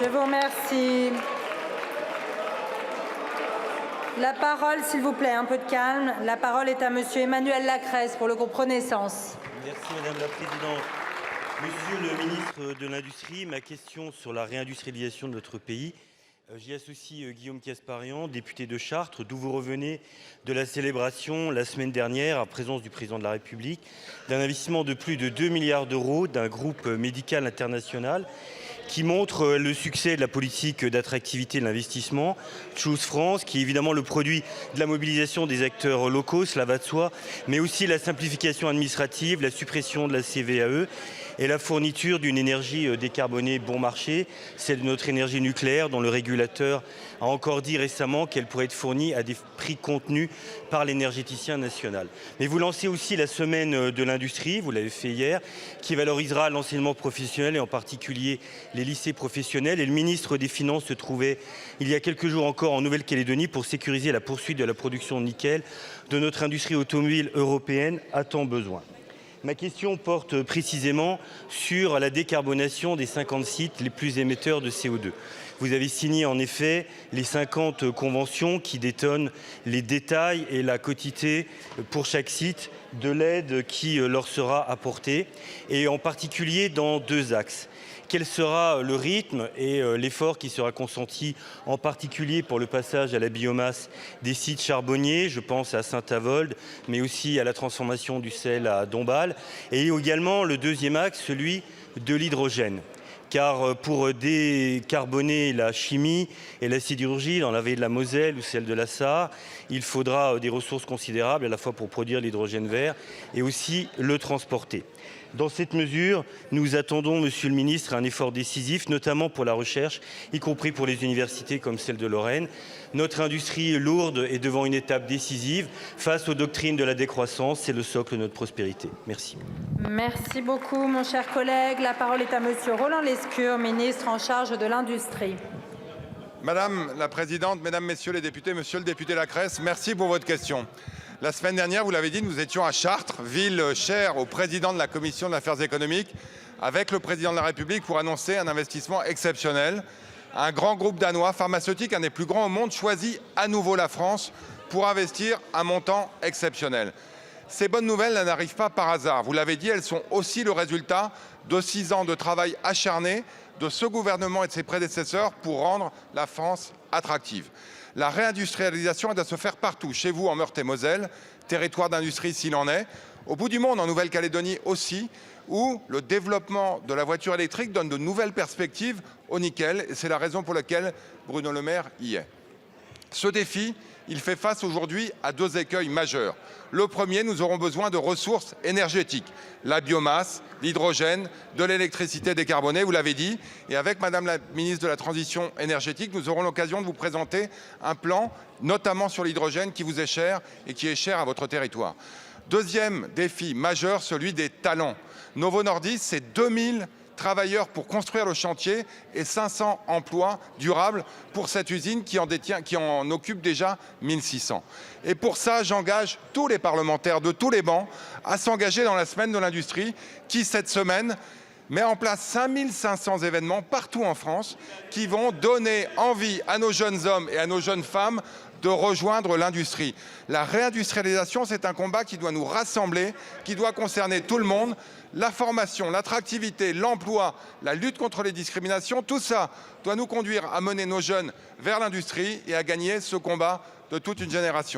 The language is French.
Je vous remercie. La parole, s'il vous plaît, un peu de calme. La parole est à monsieur Emmanuel Lacresse pour le groupe Renaissance. Merci Madame la Présidente. Monsieur le ministre de l'Industrie, ma question sur la réindustrialisation de notre pays. J'y associe Guillaume Kasbarian, député de Chartres, d'où vous revenez de la célébration la semaine dernière, en présence du président de la République, d'un investissement de plus de 2 milliards d'euros d'un groupe médical international qui montre le succès de la politique d'attractivité de l'investissement, Choose France, qui est évidemment le produit de la mobilisation des acteurs locaux, cela va de soi, mais aussi la simplification administrative, la suppression de la CVAE et la fourniture d'une énergie décarbonée bon marché, celle de notre énergie nucléaire, dont le régulateur a encore dit récemment qu'elle pourrait être fournie à des prix contenus par l'énergéticien national. Mais vous lancez aussi la semaine de l'industrie, vous l'avez fait hier, qui valorisera l'enseignement professionnel et en particulier les lycées professionnels. Et le ministre des Finances se trouvait il y a quelques jours encore en Nouvelle-Calédonie pour sécuriser la poursuite de la production de nickel de notre industrie automobile européenne a tant besoin. Ma question porte précisément sur la décarbonation des 50 sites les plus émetteurs de CO2. Vous avez signé en effet les 50 conventions qui détonnent les détails et la quotité pour chaque site de l'aide qui leur sera apportée, et en particulier dans 2 axes. Quel sera le rythme et l'effort qui sera consenti, en particulier pour le passage à la biomasse des sites charbonniers, je pense à Saint-Avold, mais aussi à la transformation du sel à Dombasle, et également le 2e axe, celui de l'hydrogène. Car pour décarboner la chimie et la sidérurgie dans la vallée de la Moselle ou celle de la Sarre, il faudra des ressources considérables à la fois pour produire l'hydrogène vert et aussi le transporter. Dans cette mesure, nous attendons, Monsieur le Ministre, un effort décisif, notamment pour la recherche, y compris pour les universités comme celle de Lorraine. Notre industrie lourde est devant une étape décisive face aux doctrines de la décroissance. C'est le socle de notre prospérité. Merci. Merci beaucoup, mon cher collègue. La parole est à monsieur Roland Lescure, ministre en charge de l'Industrie. Madame la Présidente, Mesdames, Messieurs les députés, Monsieur le député Lacresse, merci pour votre question. La semaine dernière, vous l'avez dit, nous étions à Chartres, ville chère au président de la Commission des affaires économiques, avec le président de la République pour annoncer un investissement exceptionnel. Un grand groupe danois pharmaceutique, un des plus grands au monde, choisit à nouveau la France pour investir un montant exceptionnel. Ces bonnes nouvelles n'arrivent pas par hasard. Vous l'avez dit, elles sont aussi le résultat de 6 ans de travail acharné de ce gouvernement et de ses prédécesseurs pour rendre la France attractive. La réindustrialisation, elle doit se faire partout, chez vous en Meurthe-et-Moselle, territoire d'industrie s'il en est, au bout du monde, en Nouvelle-Calédonie aussi, où le développement de la voiture électrique donne de nouvelles perspectives au nickel. Et c'est la raison pour laquelle Bruno Le Maire y est. Ce défi, il fait face aujourd'hui à 2 écueils majeurs. Le premier, nous aurons besoin de ressources énergétiques, la biomasse, l'hydrogène, de l'électricité décarbonée, vous l'avez dit. Et avec Madame la ministre de la Transition énergétique, nous aurons l'occasion de vous présenter un plan, notamment sur l'hydrogène, qui vous est cher et qui est cher à votre territoire. Deuxième défi majeur, celui des talents. Novo Nordisk, c'est 2000 travailleurs pour construire le chantier et 500 emplois durables pour cette usine qui en occupe déjà 1600. Et pour ça, j'engage tous les parlementaires de tous les bancs à s'engager dans la semaine de l'industrie qui, cette semaine, met en place 5500 événements partout en France qui vont donner envie à nos jeunes hommes et à nos jeunes femmes de rejoindre l'industrie. La réindustrialisation, c'est un combat qui doit nous rassembler, qui doit concerner tout le monde. La formation, l'attractivité, l'emploi, la lutte contre les discriminations, tout ça doit nous conduire à mener nos jeunes vers l'industrie et à gagner ce combat de toute une génération.